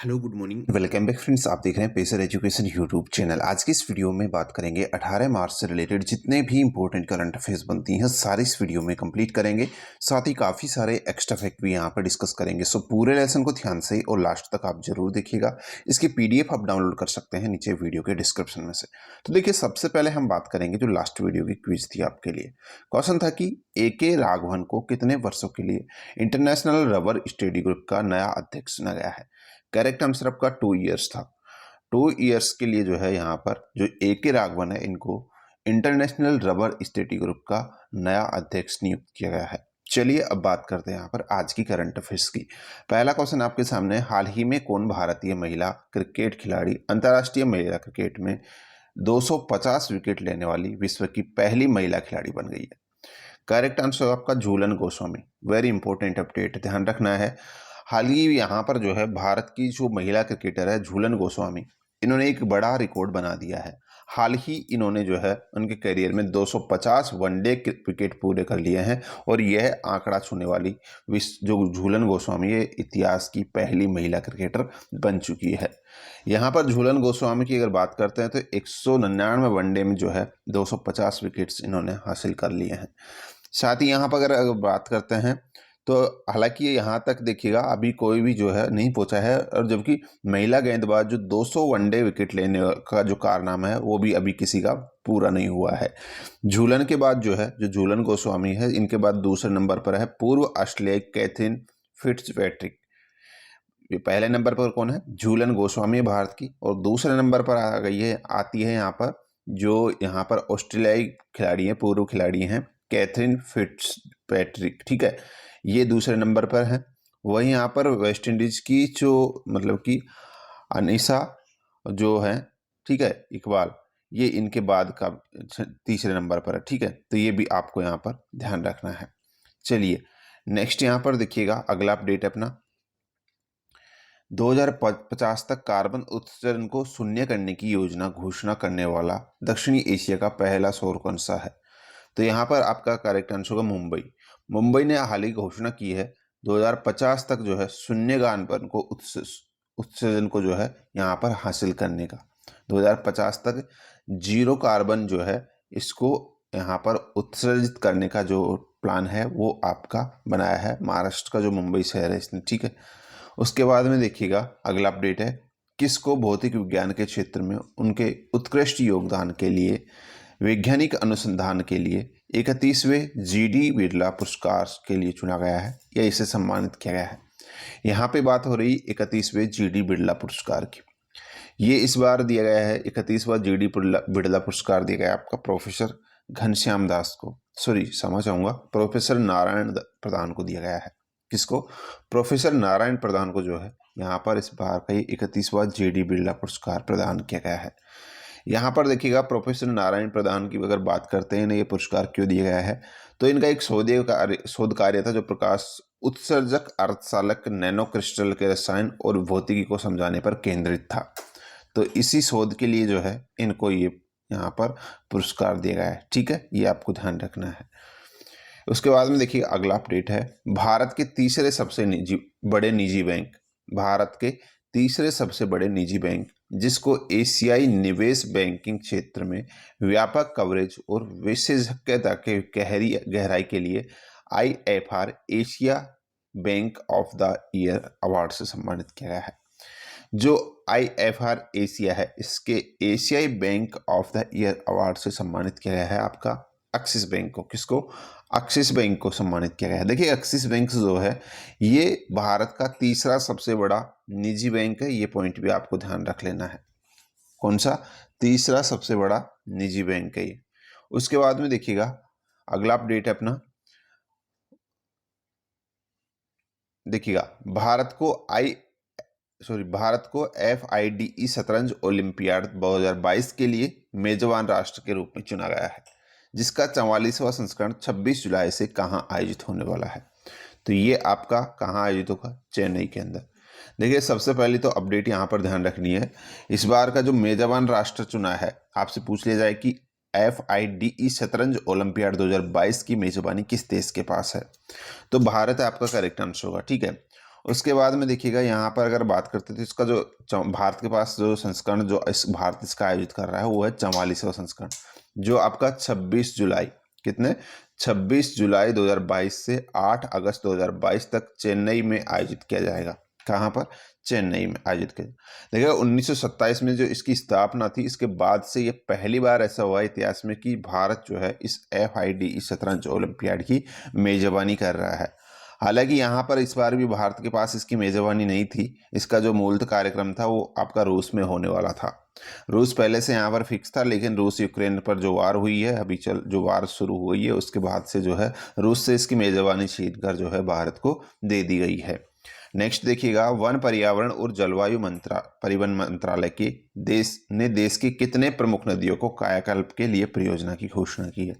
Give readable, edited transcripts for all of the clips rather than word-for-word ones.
Hello good morning welcome back friends. आप देख रहे हैं पेसर एजुकेशन यूट्यूब चैनल। आज की इस वीडियो में बात करेंगे 18 मार्च से रिलेटेड जितने भी इंपॉर्टेंट करंट अफेयर्स बनती हैं सारी इस वीडियो में कंप्लीट करेंगे। साथ ही काफ़ी सारे एक्स्ट्रा फैक्ट भी यहाँ पर डिस्कस करेंगे। सो पूरे लेसन को ध्यान से और लास्ट तक आप जरूर देखिएगा। इसकी PDF आप डाउनलोड कर सकते हैं नीचे वीडियो के डिस्क्रिप्शन में से। तो देखिए, सबसे पहले हम बात करेंगे जो लास्ट वीडियो की क्विज थी आपके लिए। क्वेश्चन था कि AK राघवन को कितने वर्षों के लिए इंटरनेशनल रबर स्टडी ग्रुप का नया अध्यक्ष चुना गया है। करेक्ट आंसर आपका 2 ईयर्स था। 2 ईयर्स के लिए जो है यहाँ पर जो AK राघवन है, इनको इंटरनेशनल रबर स्टडी ग्रुप का नया अध्यक्ष नियुक्त किया गया है। चलिए अब बात करते हैं यहाँ पर आज की करंट अफेयर्स की। पहला क्वेश्चन आपके सामने, हाल ही में कौन भारतीय महिला क्रिकेट खिलाड़ी अंतर्राष्ट्रीय महिला क्रिकेट में 250 विकेट लेने वाली विश्व की पहली महिला खिलाड़ी बन गई है। करेक्ट आंसर आपका Jhulan Goswami. Very important update, ध्यान रखना है। हाल ही यहाँ पर जो है भारत की जो महिला क्रिकेटर है झूलन गोस्वामी, इन्होंने एक बड़ा रिकॉर्ड बना दिया है। हाल ही इन्होंने जो है उनके करियर में 250 वनडे विकेट पूरे कर लिए हैं और यह आंकड़ा छूने वाली जो झूलन गोस्वामी है इतिहास की पहली महिला क्रिकेटर बन चुकी है। यहाँ पर झूलन गोस्वामी की अगर बात करते हैं तो 199 वनडे में जो है 250 विकेट्स इन्होंने हासिल कर लिए हैं। साथ ही यहाँ पर अगर बात करते हैं तो हालांकि यहाँ तक देखिएगा अभी कोई भी जो है नहीं पहुंचा है, और जबकि महिला गेंदबाज जो 200 वनडे विकेट लेने का जो कारनामा है वो भी अभी किसी का पूरा नहीं हुआ है। झूलन के बाद जो है जो झूलन गोस्वामी है, इनके बाद दूसरे नंबर पर है पूर्व ऑस्ट्रेलियाई कैथरीन फिट्जपैट्रिक। ये पहले नंबर पर कौन है? झूलन गोस्वामी भारत की। और दूसरे नंबर पर आ गई है आती है यहाँ पर जो यहाँ पर ऑस्ट्रेलियाई खिलाड़ी हैं, पूर्व खिलाड़ी हैं कैथरीन फिट्जपैट्रिक, ठीक है, ये दूसरे नंबर पर है। वहीं यहाँ पर वेस्ट इंडीज की जो मतलब कि अनीसा जो है, ठीक है, इकबाल, ये इनके बाद का तीसरे नंबर पर है, ठीक है। तो ये भी आपको यहाँ पर ध्यान रखना है। चलिए नेक्स्ट यहाँ पर देखिएगा, अगला अपडेट अपना 2050 तक कार्बन उत्सर्जन को शून्य करने की योजना घोषणा करने वाला दक्षिणी एशिया का पहला शहर कौन सा है? तो यहाँ पर आपका करेक्ट आंसर होगा मुंबई। मुंबई ने हाल ही घोषणा की है 2050 तक जो है शून्य कार्बन को उत्सर्जन को जो है यहाँ पर हासिल करने का। 2050 तक जीरो कार्बन जो है इसको यहाँ पर उत्सर्जित करने का जो प्लान है वो आपका बनाया है महाराष्ट्र का जो मुंबई शहर है इसने, ठीक है। उसके बाद में देखिएगा अगला अपडेट है, किसको भौतिक विज्ञान के क्षेत्र में उनके उत्कृष्ट योगदान के लिए वैज्ञानिक अनुसंधान के लिए 31वें GD बिरला पुरस्कार के लिए चुना गया है या इसे सम्मानित किया गया है? यहाँ पे बात हो रही 31वें GD बिरला पुरस्कार की। ये इस बार दिया गया है 31वां GD बिरला पुरस्कार दिया गया है आपका प्रोफेसर घनश्याम दास को, सॉरी क्षमा चाहूँगा, प्रोफेसर नारायण प्रधान को दिया गया है। किसको? प्रोफेसर नारायण प्रधान को जो है यहाँ पर इस बार का 31वां GD बिरला पुरस्कार प्रदान किया गया है। यहाँ पर देखिएगा प्रोफेसर नारायण प्रधान की अगर बात करते हैं ना, ये पुरस्कार क्यों दिया गया है, तो इनका एक शोध कार्य था जो प्रकाश उत्सर्जक अर्धचालक नैनो क्रिस्टल के रसायन और भौतिकी को समझाने पर केंद्रित था। तो इसी शोध के लिए जो है इनको ये यहाँ पर पुरस्कार दिया गया है, ठीक है, ये आपको ध्यान रखना है। उसके बाद में देखिए अगला अपडेट है, भारत के तीसरे सबसे बड़े निजी बैंक, भारत के तीसरे सबसे बड़े निजी बैंक जिसको एशियाई निवेश बैंकिंग क्षेत्र में व्यापक कवरेज और विशेषज्ञता के गहराई के लिए IFR Asia bank of the year award से सम्मानित किया गया है। जो IFR एशिया है इसके एशियाई bank of the year award से सम्मानित किया गया है आपका एक्सिस बैंक को। किसको? एक्सिस बैंक को सम्मानित किया गया है। देखिए एक्सिस बैंक जो है ये भारत का तीसरा सबसे बड़ा निजी बैंक है, ये पॉइंट भी आपको ध्यान रख लेना है। कौन सा? तीसरा सबसे बड़ा निजी बैंक है ये। उसके बाद में देखिएगा अगला अपडेट है अपना, देखिएगा भारत को FIDE शतरंज ओलंपियाड 2022 के लिए मेजबान राष्ट्र के रूप में चुना गया है, जिसका 44वां संस्करण 26 जुलाई से कहां आयोजित होने वाला है? तो ये आपका कहां आयोजित होगा? चेन्नई के अंदर। देखिए सबसे पहले तो अपडेट यहाँ पर ध्यान रखनी है, इस बार का जो मेजबान राष्ट्र चुना है, आपसे पूछ लिया जाए कि FIDE शतरंज ओलंपियाड 2022 की मेजबानी किस देश के पास है, तो भारत है आपका करेक्ट आंसर होगा, ठीक है। उसके बाद में देखिएगा यहाँ पर अगर बात करते तो इसका जो भारत के पास जो संस्करण जो भारत इसका आयोजित कर रहा है वो है 44वां संस्करण, जो आपका 26 जुलाई कितने 26 जुलाई 2022 से 8 अगस्त 2022 तक चेन्नई में आयोजित किया जाएगा। कहाँ पर? चेन्नई में आयोजित किया। देखिए 1927 में जो इसकी स्थापना थी, इसके बाद से ये पहली बार ऐसा हुआ इतिहास में कि भारत जो है इस FIDE शतरंज ओलंपियाड की मेजबानी कर रहा है। हालांकि यहाँ पर इस बार भी भारत के पास इसकी मेजबानी नहीं थी। इसका जो मूलतः कार्यक्रम था वो आपका रूस में होने वाला था। रूस पहले से यहाँ पर फिक्स था, लेकिन रूस यूक्रेन पर जो वार हुई है अभी जो वार शुरू हुई है उसके बाद से जो है रूस से इसकी मेजबानी छीन कर जो है भारत को दे दी गई है। नेक्स्ट देखिएगा, वन पर्यावरण और जलवायु परिवहन मंत्रालय के देश की कितने प्रमुख नदियों को कायाकल्प के लिए परियोजना की घोषणा की है?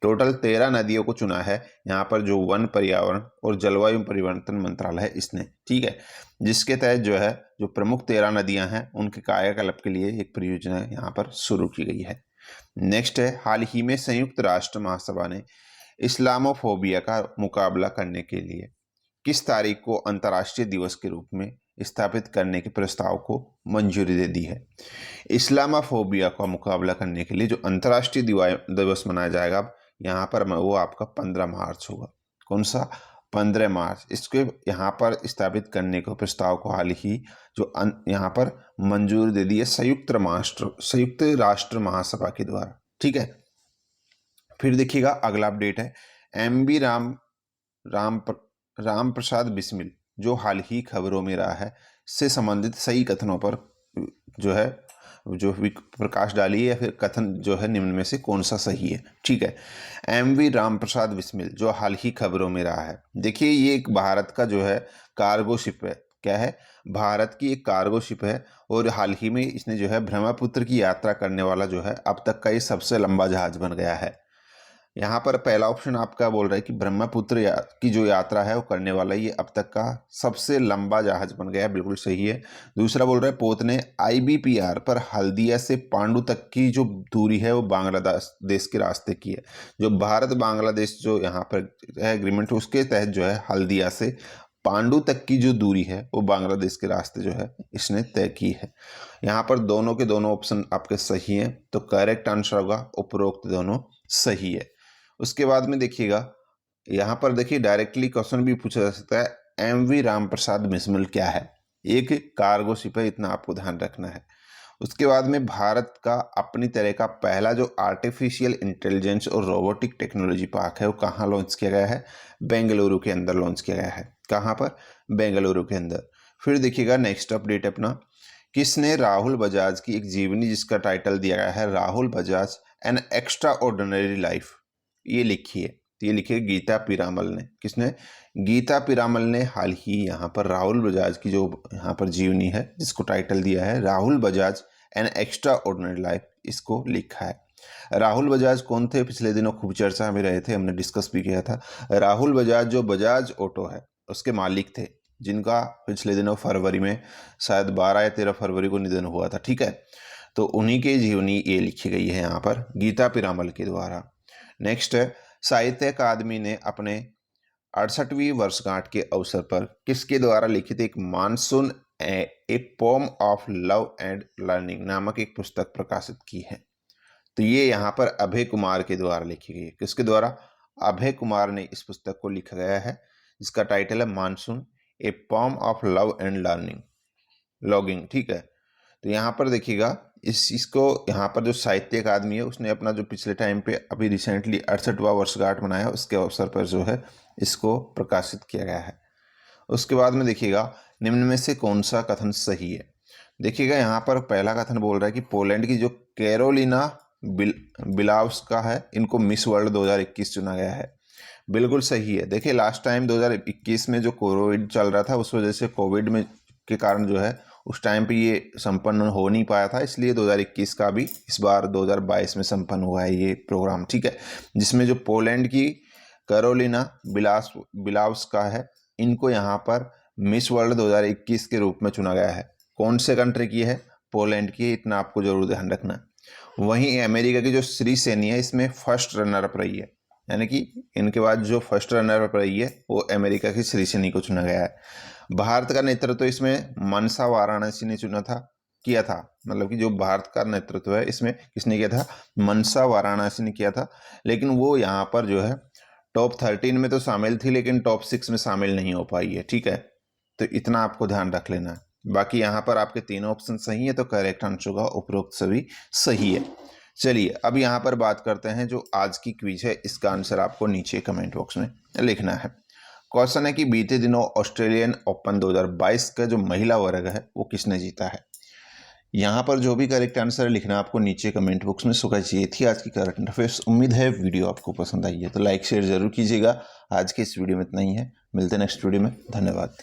टोटल 13 नदियों को चुना है यहाँ पर जो वन पर्यावरण और जलवायु परिवर्तन मंत्रालय है इसने, ठीक है, जिसके तहत जो है जो प्रमुख 13 नदियां हैं उनके कायाकल्प के लिए एक परियोजना यहाँ पर शुरू की गई है। नेक्स्ट है, हाल ही में संयुक्त राष्ट्र महासभा ने इस्लामोफोबिया का मुकाबला करने के लिए किस तारीख को अंतर्राष्ट्रीय दिवस के रूप में स्थापित करने के प्रस्ताव को मंजूरी दे दी है? इस्लामोफोबिया का मुकाबला करने के लिए जो अंतर्राष्ट्रीय दिवस मनाया जाएगा यहाँ पर वो आपका 15 मार्च होगा। कौन सा? 15 मार्च। इसके यहाँ पर स्थापित करने के प्रस्ताव को हाल ही जो यहाँ पर मंजूरी दे दी है संयुक्त राष्ट्र महासभा के द्वारा, ठीक है। फिर देखिएगा अगला अपडेट है, MB राम प्रसाद बिस्मिल जो हाल ही खबरों में रहा है से संबंधित सही कथनों पर जो है जो प्रकाश डाली है, या फिर कथन जो है निम्न में से कौन सा सही है? ठीक है, MV राम प्रसाद बिस्मिल जो हाल ही खबरों में रहा है। देखिए ये एक भारत का जो है कार्गो शिप है। क्या है? भारत की एक कार्गो शिप है और हाल ही में इसने जो है ब्रह्मपुत्र की यात्रा करने वाला जो है अब तक का ये सबसे लंबा जहाज बन गया है। यहाँ पर पहला ऑप्शन आपका बोल रहा है कि ब्रह्मपुत्र की जो यात्रा है वो करने वाला ये अब तक का सबसे लंबा जहाज बन गया है, बिल्कुल सही है। दूसरा बोल रहा है पोत ने IBPR पर हल्दिया से पांडु तक की जो दूरी है वो बांग्लादेश के रास्ते की है। जो भारत बांग्लादेश जो यहाँ पर है एग्रीमेंट उसके तहत जो है हल्दिया से पांडु तक की जो दूरी है वो बांग्लादेश के रास्ते जो है इसने तय की है। यहाँ पर दोनों के दोनों ऑप्शन आपके सही हैं, तो करेक्ट आंसर होगा उपरोक्त दोनों सही है। उसके बाद में देखिएगा यहाँ पर देखिए डायरेक्टली क्वेश्चन भी पूछा जा सकता है, MV राम प्रसाद बिस्मिल क्या है? एक कार्गो शिप है, इतना आपको ध्यान रखना है। उसके बाद में भारत का अपनी तरह का पहला जो आर्टिफिशियल इंटेलिजेंस और रोबोटिक टेक्नोलॉजी पार्क है वो कहाँ लॉन्च किया गया है? बेंगलुरु के अंदर लॉन्च किया गया है। कहाँ पर? बेंगलुरु के अंदर। फिर देखिएगा नेक्स्ट अपडेट अपना, किसने राहुल बजाज की एक जीवनी जिसका टाइटल दिया गया है Rahul Bajaj an extra ordinary life, ये लिखी है? तो ये लिखी है गीता पीरामल ने। किसने? गीता पीरामल ने हाल ही यहाँ पर राहुल बजाज की जो यहाँ पर जीवनी है जिसको टाइटल दिया है Rahul Bajaj an extra ordinary life, इसको लिखा है। राहुल बजाज कौन थे? पिछले दिनों खूब चर्चा में रहे थे, हमने डिस्कस भी किया था। राहुल बजाज जो बजाज ऑटो है उसके मालिक थे, जिनका पिछले दिनों फरवरी में शायद 12 या 13 फरवरी को निधन हुआ था, ठीक है। तो उन्हीं की जीवनी ये लिखी गई है यहाँ पर गीता पीरामल के द्वारा। नेक्स्ट है, साहित्य अकादमी ने अपने 68वीं वर्षगांठ के अवसर पर किसके द्वारा लिखित एक monsoon A pome of love and learning नामक एक पुस्तक प्रकाशित की है? तो ये यहाँ पर अभय कुमार के द्वारा लिखी गई है। किसके द्वारा? अभय कुमार ने इस पुस्तक को लिखा गया है, जिसका टाइटल है monsoon A pome of love and logging, ठीक है। तो यहाँ पर देखिएगा इस चीज़ को यहाँ पर जो साहित्य अकादमी है उसने अपना जो पिछले टाइम पे अभी रिसेंटली 68वां वर्षगांठ मनाया उसके अवसर पर जो है इसको प्रकाशित किया गया है। उसके बाद में देखिएगा निम्न में से कौन सा कथन सही है? देखिएगा यहाँ पर पहला कथन बोल रहा है कि पोलैंड की जो कैरोलिना बिलावस्का है इनको मिस वर्ल्ड 2021 चुना गया है। बिल्कुल सही है। देखिए लास्ट टाइम 2021 में जो कोविड चल रहा था उस वजह से कोविड में के कारण जो है उस टाइम पे ये संपन्न हो नहीं पाया था, इसलिए 2021 का भी इस बार 2022 में संपन्न हुआ है ये प्रोग्राम, ठीक है। जिसमें जो पोलैंड की कैरोलिना बिलावस्का है इनको यहाँ पर मिस वर्ल्ड 2021 के रूप में चुना गया है। कौन से कंट्री की है? पोलैंड की, इतना आपको जरूर ध्यान रखना है। वहीं अमेरिका की जो श्री सेनी है इसमें फर्स्ट रनर अप रही है, यानी कि इनके बाद जो फर्स्ट रनर अप रही है वो अमेरिका की श्री सेनी को चुना गया है। भारत का नेतृत्व इसमें मनसा वाराणसी ने चुना था, किया था, मतलब कि जो भारत का नेतृत्व है इसमें किसने किया था, मनसा वाराणसी ने किया था। लेकिन वो यहाँ पर जो है टॉप 13 में तो शामिल थी लेकिन टॉप 6 में शामिल नहीं हो पाई है। ठीक है, तो इतना आपको ध्यान रख लेना है। बाकी यहाँ पर आपके तीनों ऑप्शन सही है, तो करेक्ट आंसर होगा उपरोक्त सभी सही है। चलिए अब यहाँ पर बात करते हैं जो आज की क्विज है, इसका आंसर आपको नीचे कमेंट बॉक्स में लिखना है। क्वेश्चन है कि बीते दिनों ऑस्ट्रेलियन ओपन 2022 का जो महिला वर्ग है वो किसने जीता है। यहाँ पर जो भी करेक्ट आंसर लिखना आपको नीचे कमेंट बॉक्स में। सो गाइस ये थी आज की करंट अफेयर्स। उम्मीद है वीडियो आपको पसंद आई है, तो लाइक शेयर जरूर कीजिएगा। आज के इस वीडियो में इतना ही है, मिलते हैं नेक्स्ट वीडियो में। धन्यवाद।